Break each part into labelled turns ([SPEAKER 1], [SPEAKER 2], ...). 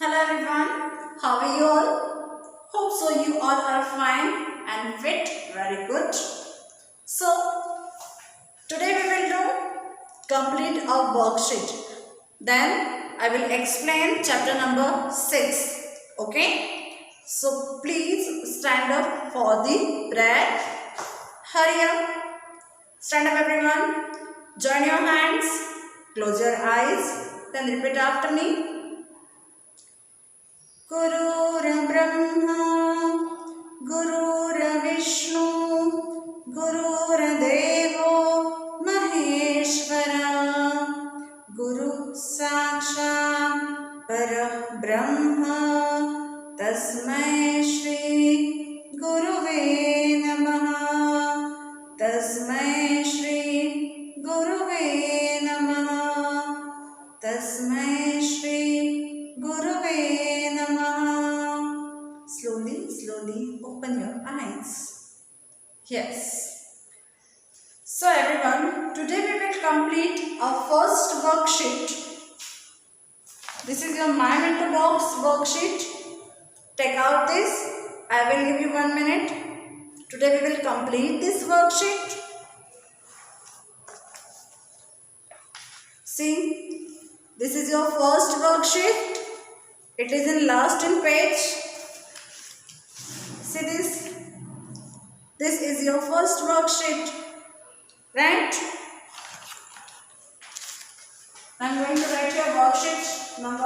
[SPEAKER 1] Hello everyone, how are you all? Hope so you all are fine and fit, very good. So, today we will do complete our worksheet. Then I will explain chapter number 6. Okay? So, please stand up for the prayer. Hurry up. Stand up everyone. Join your hands. Close your eyes. Then repeat after me. गुरुर्ब्रह्मा गुरुर्विष्णु गुरुर्देवो महेश्वरा गुरु साक्षात् परब्रह्म तस्मै श्री गुरुवे नमः तस्मै श्री गुरुवे नमः तस्मै श्री गुरुवे Slowly open your eyes. Yes. So everyone, today we will complete our first worksheet. This is your My Mentor Box worksheet. Take out this. I will give you 1 minute. Today we will complete this worksheet. See, this is your first worksheet. It is in last in page. See this? This is your first worksheet, right? I am going to write your worksheet number 1.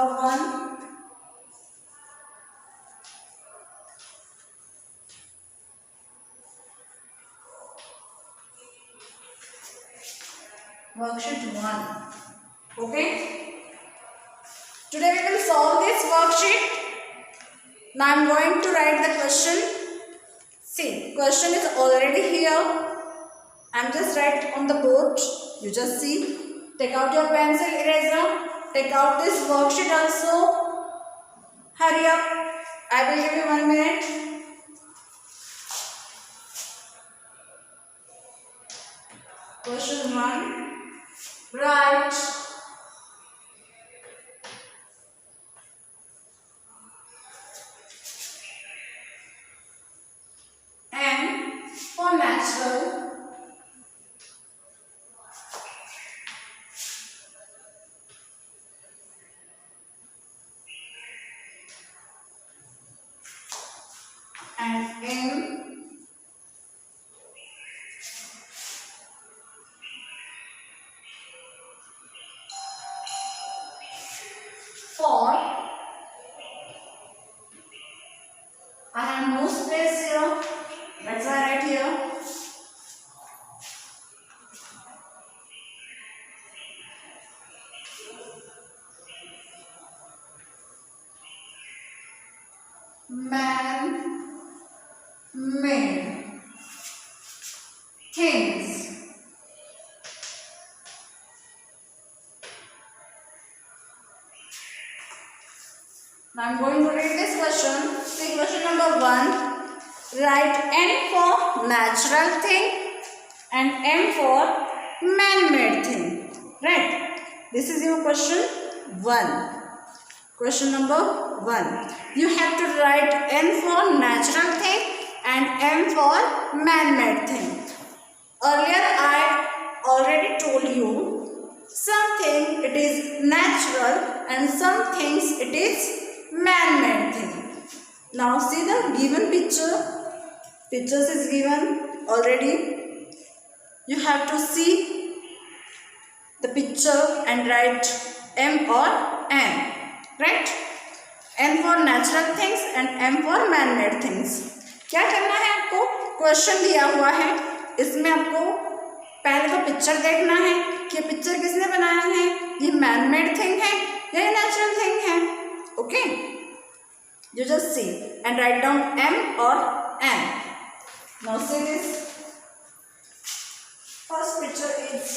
[SPEAKER 1] Worksheet 1. Okay? Today we will solve this worksheet. Now I am going to write the question. See, question is already here. I am just write on the board. You just see. Take out your pencil, eraser. Take out this worksheet also. Hurry up. I will give you 1 minute. Question 1. Write. For natural, and M for, I have no space here, that's why I write here. Man-made things. Now I am going to read this question. See, question number 1. Write N for natural thing and M for man-made thing. Right? This is your question 1. Question number 1. You have to write N for natural thing and M for man-made thing. Earlier I already told you, something it is natural and some things it is man-made thing. Now see the given picture. Pictures is given already. You have to see the picture and write M or N. Right? N for natural things and M for man-made things. क्या करना है आपको? Question दिया हुआ है, इसमें आपको पहले तो पिक्चर देखना है कि पिक्चर किसने बनाया है, ये मैन-मेड थिंग है या नेचुरल थिंग है. Okay, you just see and write down M or N. Now see this. First picture is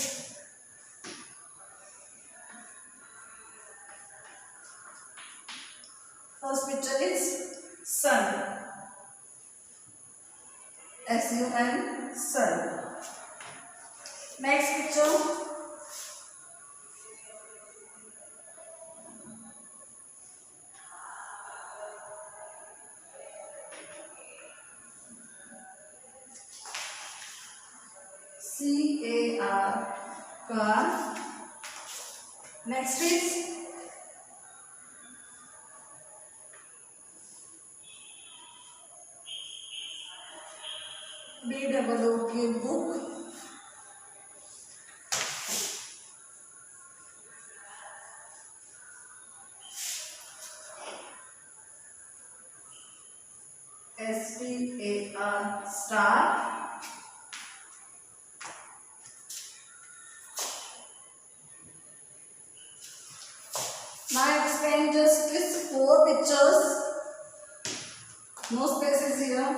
[SPEAKER 1] sun. S-U-N, sun. Next picture. CAR, car. Next is BOOK, book. STAR, star. Now I explain just these 4 pictures. No spaces here.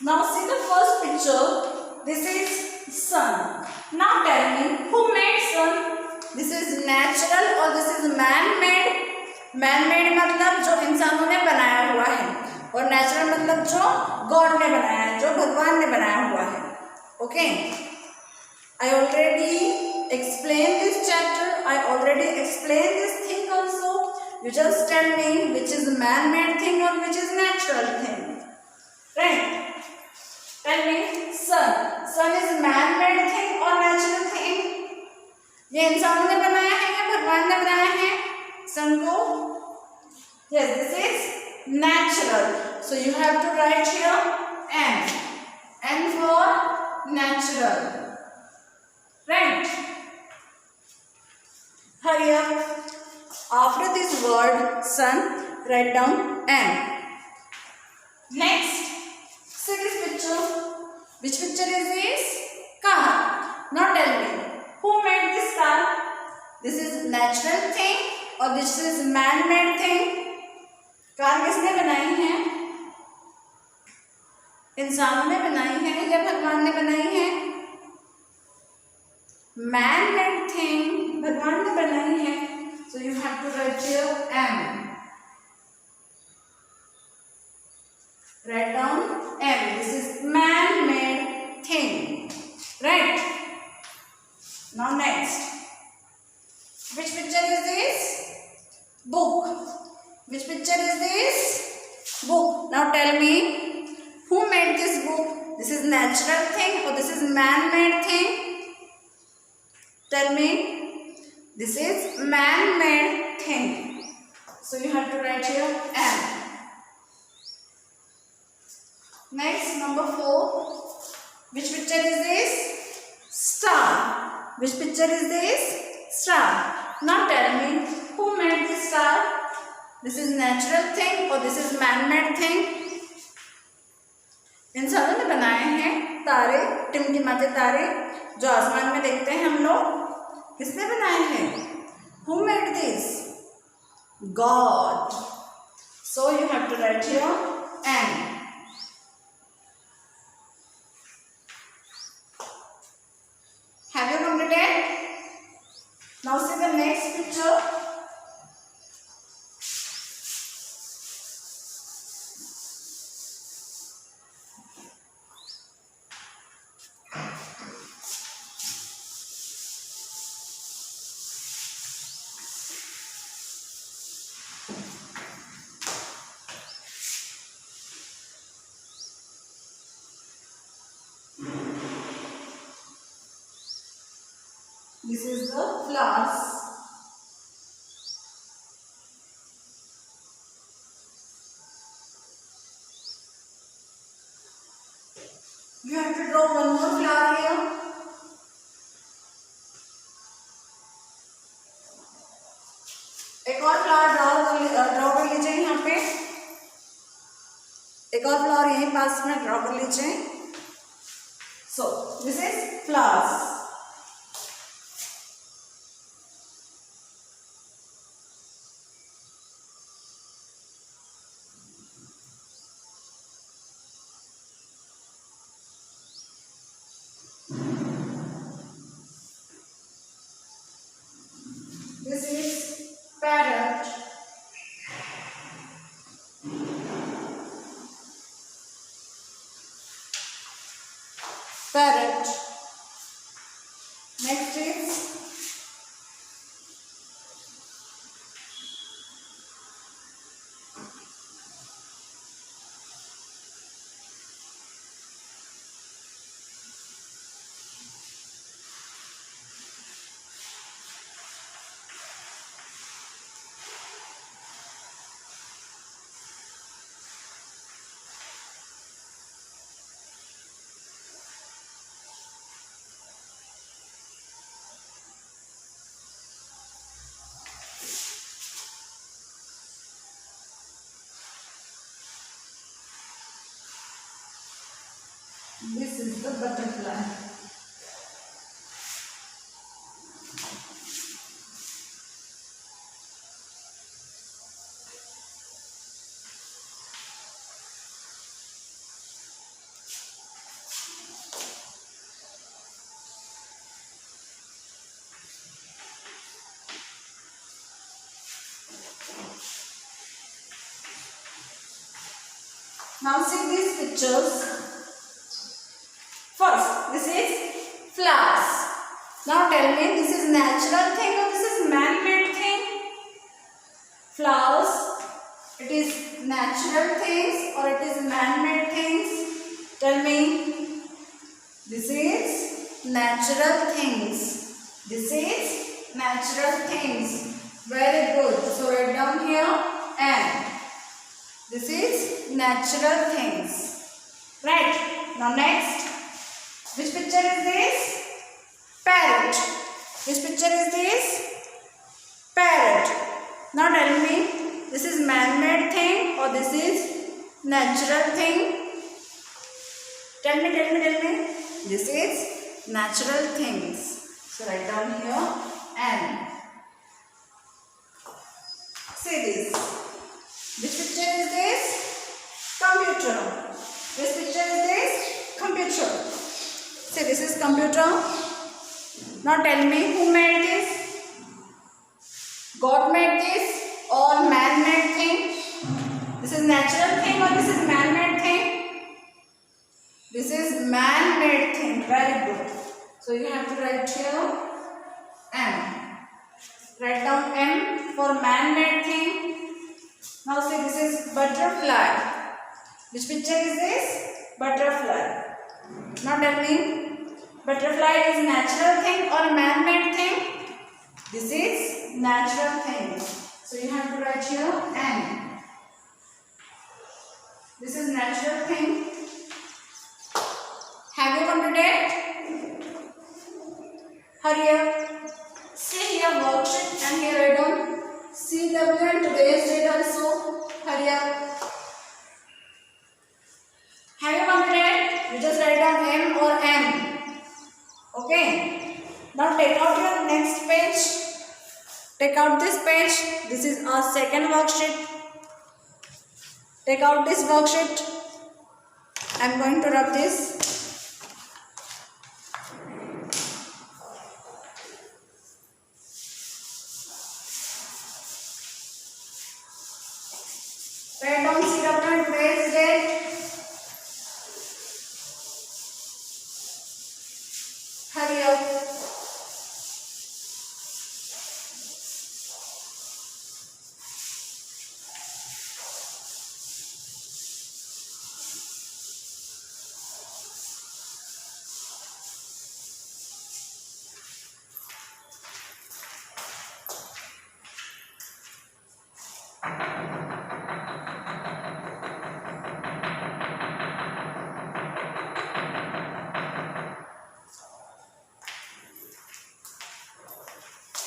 [SPEAKER 1] Now see the first picture. This is sun. Now tell me, who made sun? This is natural or this is man-made? Man-made मतलब जो इंसानों ने बनाया हुआ है, और natural मतलब जो गॉड ने बनाया है, जो भगवान ने बनाया हुआ है. Okay, I already explained this chapter. I already explained this thing also. You just tell me which is man-made thing or which is natural thing. Right? Tell me, sun. Sun is man-made thing or natural thing? ये इंसानों ने बनाया है या भगवान ने बनाया है सन को? Yes, this is natural. So you have to write here N. N for natural. Right? Hurry up. After this word sun, write down N. Next, see this picture. Which picture is this? Car. Now tell me, who made this car? This is natural thing or this is man-made thing? Car किसने बनाई है? इंसानों ने बनाई है या भगवान ने बनाई है? Man-made thing भगवान ने बनाई है. So you have to write here M. Write down M. This is man-made thing. Right? Now next. Which picture is this? Book. Which picture is this? Book. Now tell me, who made this book? This is natural thing or this is man-made thing? Tell me. This is man-made thing. So you have to write here M. Next, number 4. Which picture is this? Star. Which picture is this? Star. Now tell me, who made this star? This is natural thing or this is man-made thing? इंसानों ने बनाए हैं तारे, टिमटिमाते तारे जो आसमान में देखते हैं हम लोग. किसने बनाए हैं? Who made this? God. So you have to write here N. Have you completed? Now see the next picture. This is the flowers. You have to draw one more flower here. एक और flower draw कर लीजिए यहाँ पे. एक और flower यहीं पास में ड्रॉ कर लीजिए. So this is flowers. This is parrot. Parrot. Next is This is the butterfly. Now see these pictures. First, this is flowers. Now tell me, this is natural thing or this is man-made thing? Flowers, it is natural things or it is man-made things? Tell me. This is natural things. This is natural things. Very good. So write down here and this is natural things. Right. Now next. Which picture is this? Parrot. Which picture is this? Parrot. Now tell me, this is man-made thing or this is natural thing? Tell me. This is natural things. So write down here and see this. Which picture is this? Computer. Which picture is this? Computer. See, this is computer. Now tell me, who made this? God made this or man-made thing? This is natural thing or this is man-made thing? This is man-made thing. Very good. So you have to write here M. Write down M for man-made thing. Now see, this is butterfly. Which picture is this? Butterfly. Now tell me, butterfly is natural thing or man-made thing? This is natural thing. So you have to write here N. This is natural thing. Have you completed? Hurry up. See here worksheet and here write down CW and today's date also. Hurry up. Have you completed? You just write down M or N. Okay. Now take out your next page. Take out this page. This is our second worksheet. Take out this worksheet. I am going to rub this. Write down CW and today's date. Hurry up.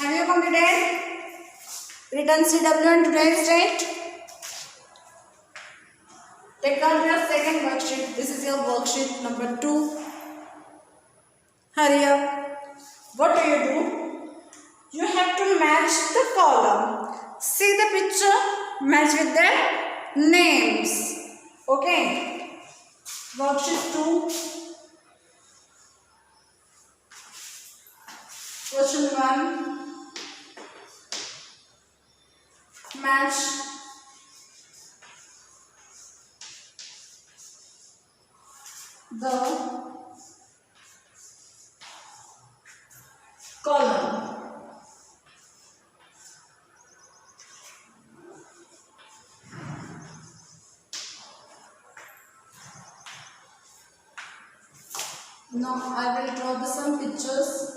[SPEAKER 1] Have you completed? Written CW and today's date. Take out your second worksheet. This is your worksheet number 2. Hurry up. What do? You have to match the column. See the picture, match with their names. Okay. Worksheet 2. Question 1. Match the column. Now I will draw some pictures.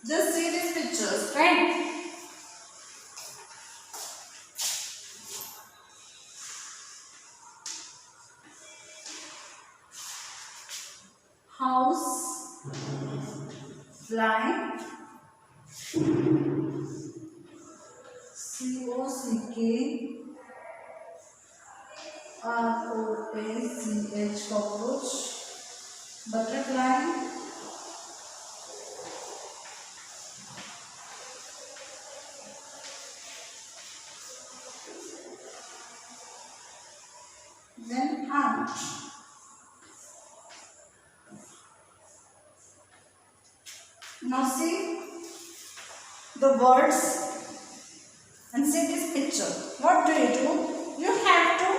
[SPEAKER 1] Just see these pictures, right? House, fly, COCKROACH, cockroach, butterfly, then ant. Now see the words and see this picture. What do? You have to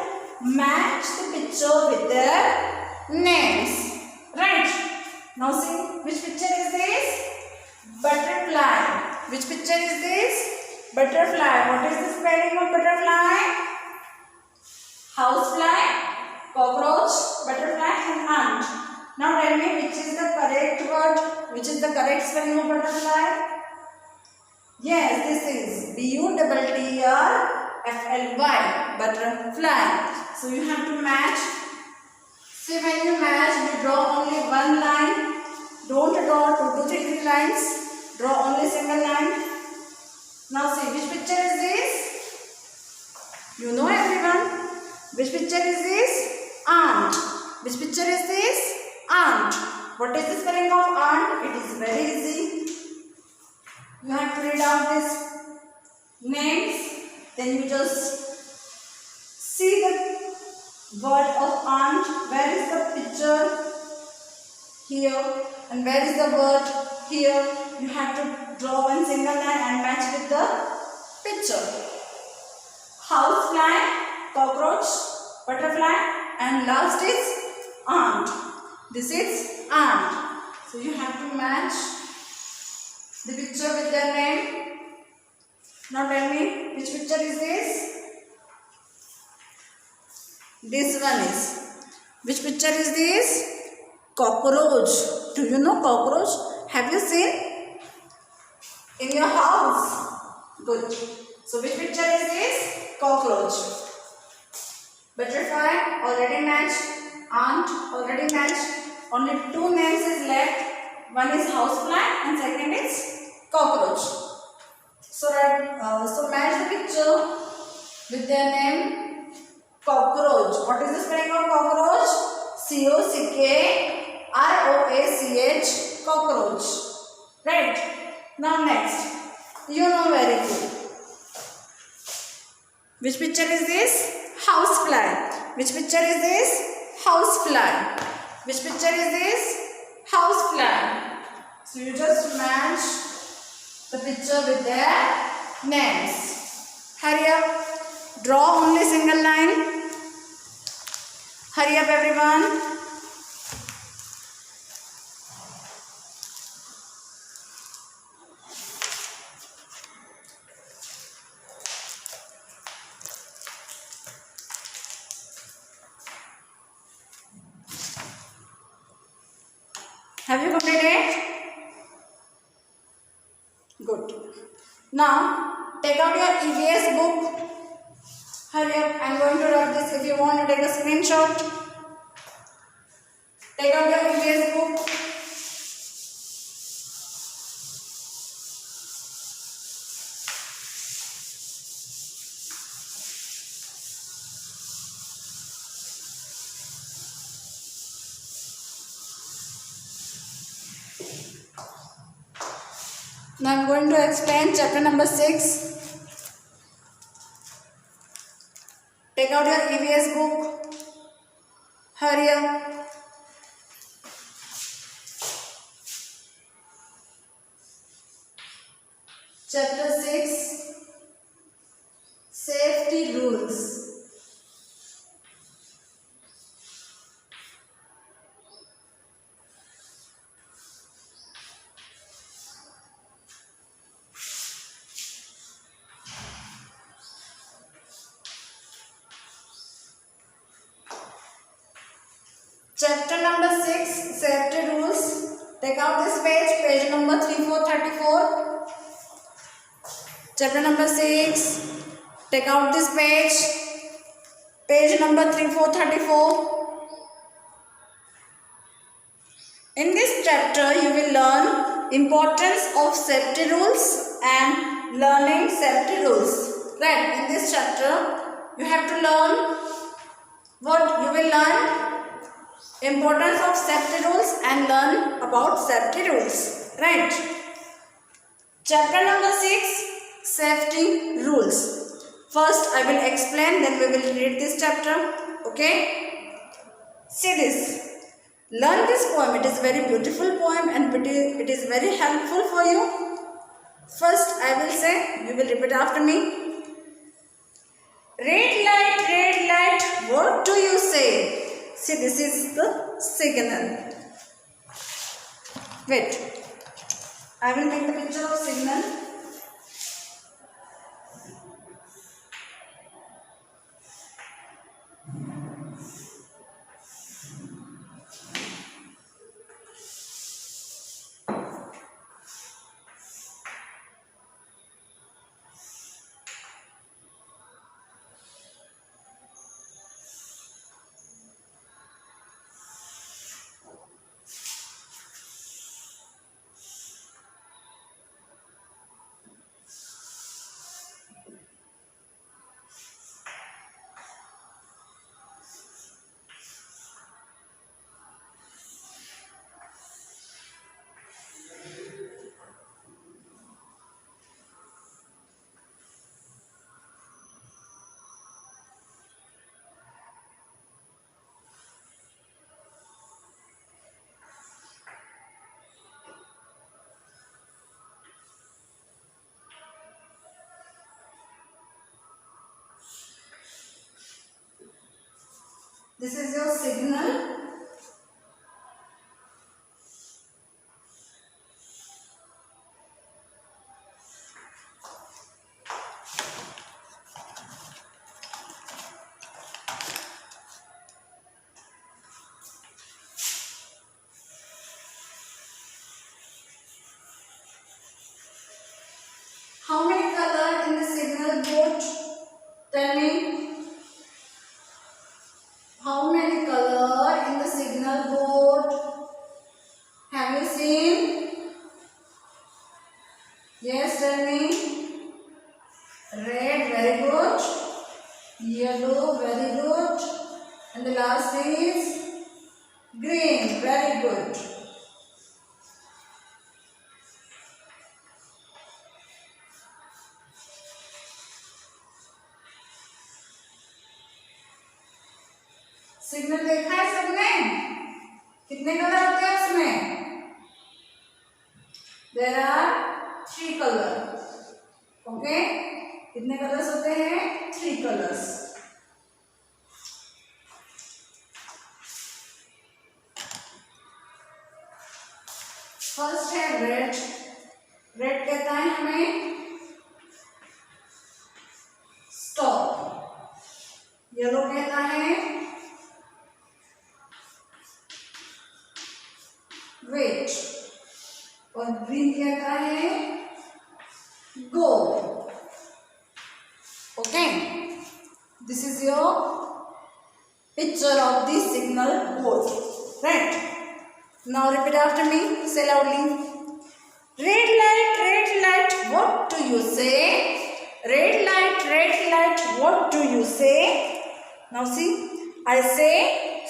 [SPEAKER 1] match the picture with their names. Right? Now see, which picture is this? Butterfly. Which picture is this? Butterfly. What is the spelling of butterfly? Housefly, cockroach, butterfly and ant. Now tell me which is the correct word? Which is the correct spelling of butterfly? Yes, this is BUTTERFLY, butterfly. So you have to match. See, when you match, you draw only one line. Don't draw 2 to 3 lines. Draw only single line. Now see, which picture is this? You know everyone. Which picture is this? Ant. Which picture is this? Ant. What is the spelling of ant? It is very easy. You have to read out these names. Then you just see the word of ant. Where is the picture? Here. And where is the word? Here. You have to draw one single line and match with the picture. Housefly, cockroach, butterfly, and last is ant. This is ant. So you have to match the picture with their name. Now tell me, which picture is this? This one is. Which picture is this? Cockroach. Do you know cockroach? Have you seen in your house? Good. So which picture is this? Cockroach. Butterfly already matched. Ant already matched. Only 2 names is left. One is housefly and second is cockroach. So match the picture with their name. Cockroach. What is the spelling of cockroach? COCKROACH. Cockroach. Right. Now next. You know very good. Which picture is this? Housefly. Which picture is this? Housefly. Which picture is this? Housefly. So you just match the picture with their names. Hurry up. Draw only single line. Hurry up everyone. Have you completed? Good. Now, take out your EVS book. Hurry up. I am going to write this. If you want to take a screenshot, take out your EVS book. Now I am going to explain chapter number 6. Take out your EVS book. Hurry up. Chapter 6. Safety rules. Chapter number 6, Safety Rules. Take out this page, page number 3434. Chapter number 6. Take out this page. Page number 3434. In this chapter, you will learn importance of safety rules and learning safety rules. Right? In this chapter, you have to learn what you will learn. Importance of safety rules and learn about safety rules. Right? Chapter number 6. Safety rules. First, I will explain. Then we will read this chapter. Okay? See this. Learn this poem. It is a very beautiful poem and it is very helpful for you. First, I will say, you will repeat after me. Red light, what do you say? See, this is the signal. Wait. I will make the picture of signal. This is your signal. How many colors in the signal board? Tell me. How many colors in the signal board? Have you seen? Yes, tell me. Red, very good. Yellow, very good. And the last is green, very good. Signal देखा है सबने? कितने colour होते हैं उसमें? There are 3 colors. Okay? कितने colours होते हैं? 3 colors. फर्स्ट है रेड. रेड कहता है हमें स्टॉप. येलो कहता है वेट. और ग्रीन कहता है go. Okay, this is your picture of the signal board. Right? Now repeat after me. Say loudly. Red light, what do you say? Red light, what do you say? Now see, I say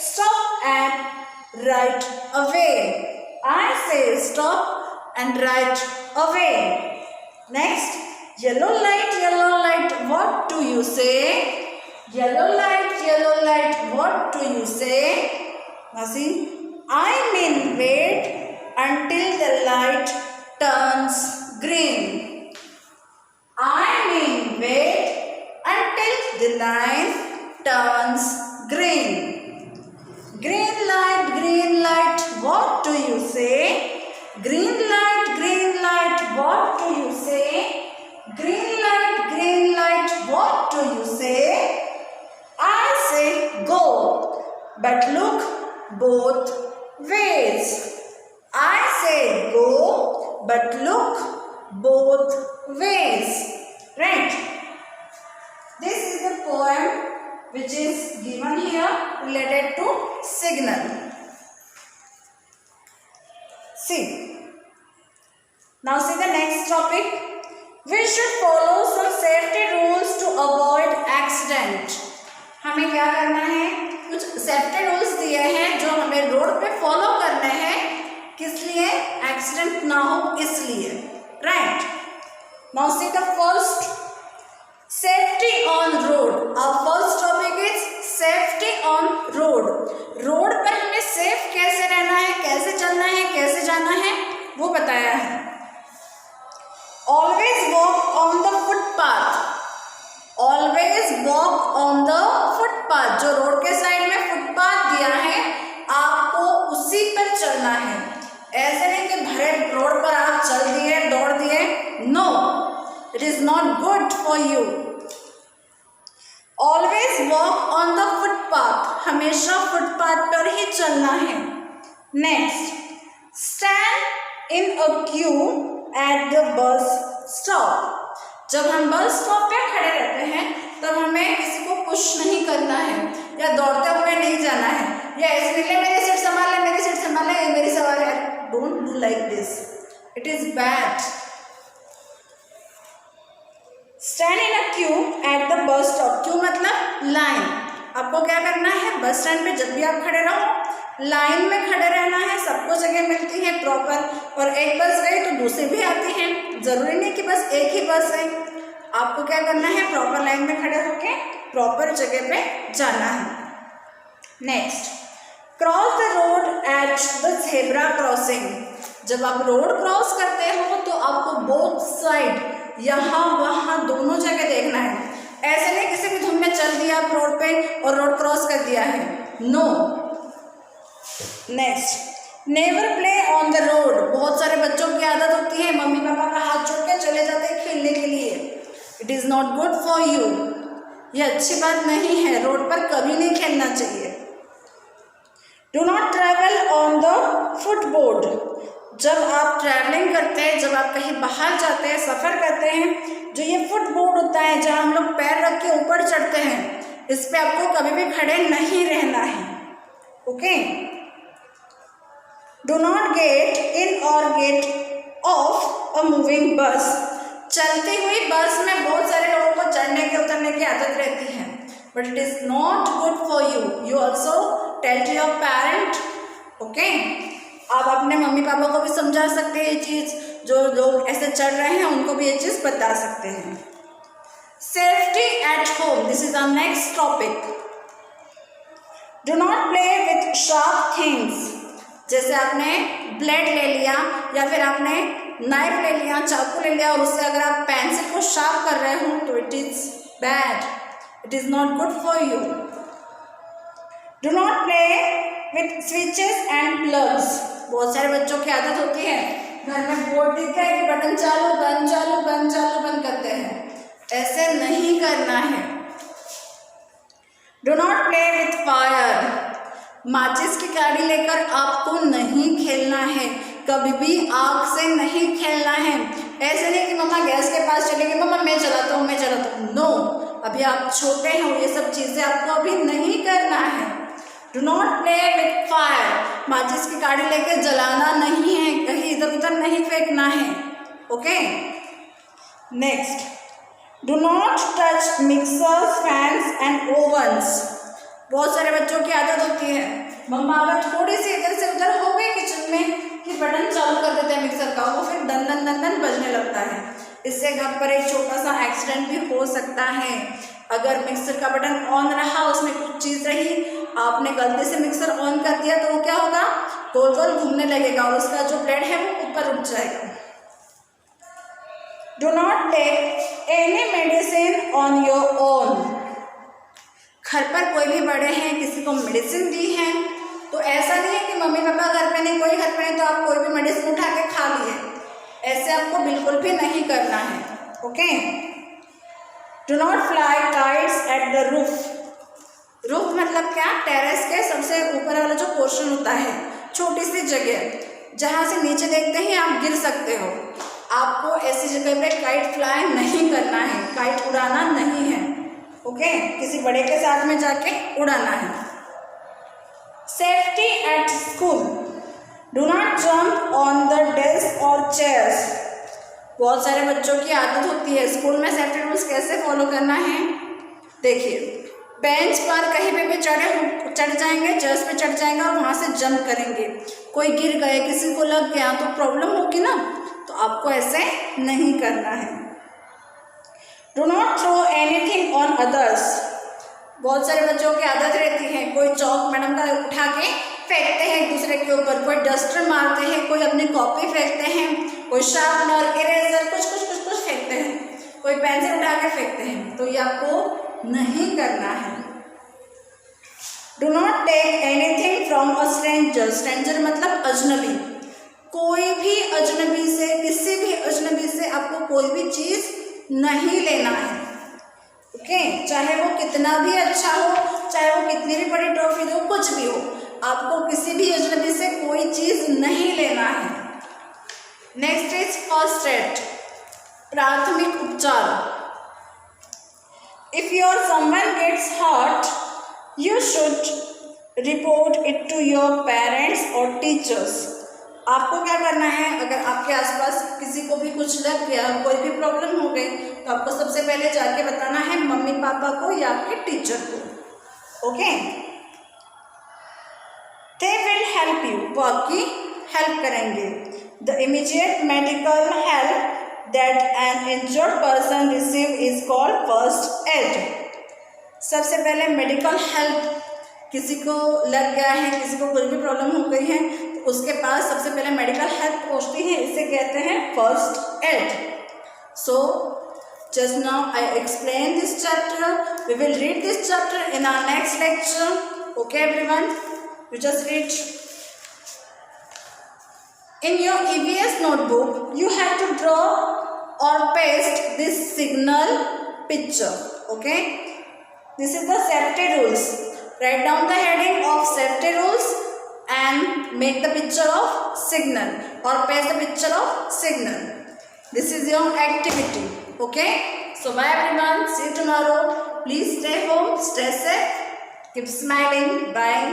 [SPEAKER 1] stop and right away. I say stop and right away. Next, yellow light, what do you say? Yellow light, what do you say? Now see, I mean wait until the light turns green. I mean wait until the light turns green. Green light, what do you say? Green light, what do you say? Green light, what do you say? I say go, but look both ways. I say go, but look both ways. which is given here related to signal. See. Now see the next topic. We should follow some safety rules to avoid accident. हमें क्या करना है? कुछ safety rules दिए हैं जो हमें road पे फॉलो करने हैं. किस लिए? एक्सीडेंट ना हो इसलिए. Right. Now see the first, safety on road. Our first topic is safety on road. Road पर हमें सेफ कैसे रहना है, कैसे चलना है, कैसे जाना है, वो बताया है. Always walk on the footpath. Always walk on the footpath. जो रोड के साइड में फुटपाथ दिया है आपको उसी पर चलना है. ऐसे नहीं कि भरे रोड पर आप चल दिए, दौड़ दिए. No, it is not good for you. Always walk on the footpath. हमेशा फुटपाथ पर ही चलना है. Next, stand in a queue at the bus stop. जब हम बस स्टॉप पे खड़े रहते हैं तब हमें किसी को पुश नहीं करना है या दौड़ते हुए नहीं जाना है या ऐसे निकले मेरी सीट संभाल ले, मेरी सीट संभाल ले, मेरी सवारी है. Don't do like this, it is bad. Stand in a queue at the bus stop. Q मतलब लाइन. आपको क्या करना है? बस स्टैंड पे जब भी आप खड़े रहो लाइन में खड़े रहना है. सबको जगह मिलती है प्रॉपर, और एक बस गई तो दूसरी भी आती है. जरूरी नहीं कि बस एक ही बस है. आपको क्या करना है? प्रॉपर लाइन में खड़े होके प्रॉपर जगह पे जाना है. Next, cross the road at the zebra crossing. जब आप रोड क्रॉस करते हो तो आपको बोथ साइड, यहाँ वहाँ दोनों जगह देखना है. ऐसे नहीं किसी भी धुन में चल दिया आप रोड पे और रोड क्रॉस कर दिया है. No. Next, never play on the road. बहुत सारे बच्चों की आदत होती है मम्मी पापा का हाथ छोड़ के चले जाते हैं खेलने के लिए. It is not good for you. ये अच्छी बात नहीं है. रोड पर कभी नहीं खेलना चाहिए. Do not travel on the footboard. जब आप ट्रैवलिंग करते हैं, जब आप कहीं बाहर जाते हैं, सफ़र करते हैं, जो ये फुटबोर्ड होता है जहाँ हम लोग पैर रख के ऊपर चढ़ते हैं, इस पर आपको कभी भी खड़े नहीं रहना है. Okay. Do not get in और गेट ऑफ अ मूविंग बस. चलती हुई बस में बहुत सारे लोगों को चढ़ने के उतरने की आदत रहती है, but it is not good for you. You also tell to your parent. Okay. आप अपने मम्मी पापा को भी समझा सकते हैं ये चीज़. जो लोग ऐसे चढ़ रहे हैं उनको भी ये चीज़ बता सकते हैं. Safety at home. This is our next topic. Do not play with sharp things. जैसे आपने ब्लेड ले लिया या फिर आपने नाइफ ले लिया, चाकू ले लिया, और उससे अगर आप पेंसिल को शार्प कर रहे हो तो it is bad. It is not good for you. Do not play with switches and plugs. बहुत सारे बच्चों की आदत होती है घर में बोर्ड दिख रहा है कि बटन चालू बंद, चालू बंद, चालू बंद करते हैं. ऐसे नहीं करना है. Do not play with fire. माचिस की काड़ी लेकर आपको नहीं खेलना है. कभी भी आग से नहीं खेलना है. ऐसे नहीं कि मम्मा गैस के पास चलेगी, मम्मा मैं चलाता हूँ, मैं चलाता हूँ. नो, अभी आप छोटे हो, ये सब चीज़ें आपको अभी नहीं करना है. Do not play with fire. माचिस की काड़ी लेकर जलाना नहीं है, कहीं इधर उधर नहीं फेंकना है. Okay. Next, do not touch mixers, fans and ओवन्स. बहुत सारे बच्चों की आदत होती है मम्मा अगर थोड़ी सी इधर से उधर हो गई किचन में कि बटन चालू कर देते हैं मिक्सर का, वो फिर दन दन दन दन बजने लगता है. इससे घर पर एक छोटा सा एक्सीडेंट भी हो सकता है. अगर मिक्सर का बटन ऑन रहा, उसमें कुछ चीज़ रही, आपने गलती से मिक्सर ऑन कर दिया तो वो क्या होगा? गोल गोल घूमने लगेगा और उसका जो ब्लेड है वो ऊपर उठ जाएगा. Do not take any medicine on your own. घर पर कोई भी बड़े हैं, किसी को मेडिसिन दी है तो ऐसा नहीं है कि मम्मी पापा घर पे नहीं, कोई घर पे नहीं तो आप कोई भी मेडिसिन उठा के खा लिए. ऐसे आपको बिल्कुल भी नहीं करना है. Okay. Do not fly kites at the roof. Roof मतलब क्या? टेरेस के सबसे ऊपर वाला जो पोर्शन होता है, छोटी सी जगह जहाँ से नीचे देखते ही आप गिर सकते हो. आपको ऐसी जगह पे काइट फ्लाई नहीं करना है, काइट उड़ाना नहीं है. ओके, किसी बड़े के साथ में जाके उड़ाना है। Safety at school, do not jump on the desk और चेयर्स। बहुत सारे बच्चों की आदत होती है स्कूल में सेफ्टी रूल्स कैसे फॉलो करना है। देखिए, बेंच पर कहीं पे भी चढ़ जाएंगे, चेयर्स पे चढ़ जाएंगे और वहाँ से जंप करेंगे। कोई गिर गए, किसी को लग गया तो प्रॉब्लम होगी ना, तो आपको ऐसे नहीं करना है। Do not throw anything on others. बहुत सारे बच्चों की आदत रहती है, कोई चौक मैडम का उठा के फेंकते हैं एक दूसरे के ऊपर, कोई डस्टर मारते हैं, कोई अपनी कॉपी फेंकते हैं, कोई शार्पनर, इरेजर कुछ फेंकते हैं, कोई पेंसिल उठा के फेंकते हैं। तो ये आपको नहीं करना है। Do not take anything from a stranger. Stranger मतलब अजनबी। कोई भी अजनबी से, किसी भी अजनबी से आपको कोई भी चीज़ नहीं लेना है। ओके, चाहे वो कितना भी अच्छा हो, चाहे वो कितनी भी बड़ी ट्रॉफी दो, कुछ भी हो, आपको किसी भी अजनबी से कोई चीज़ नहीं लेना है। नेक्स्ट इज फर्स्ट एड, प्राथमिक उपचार। If your someone gets hurt, you should report it to your parents or teachers. आपको क्या करना है, अगर आपके आसपास किसी को भी कुछ लग गया, कोई भी प्रॉब्लम हो गई, तो आपको सबसे पहले जाके बताना है मम्मी पापा को या आपके टीचर को। Okay, they will help you, वो आपकी हेल्प करेंगे। The immediate medical help that an injured person receive is called first aid. सबसे पहले मेडिकल हेल्प, किसी को लग गया है, किसी को कोई भी प्रॉब्लम हो गई है, तो उसके पास सबसे पहले मेडिकल हेल्प पहुंचती है, इसे कहते हैं first aid. So just now I explain this chapter, we will read this chapter in our next lecture. Okay everyone, you just read in your EVS notebook. You have to draw or paste this signal picture. Okay, this is the safety rules. Write down the heading of safety rules and make the picture of signal or paste the picture of signal. This is your activity. Okay, so bye everyone, see you tomorrow. Please stay home, stay safe, keep smiling. Bye.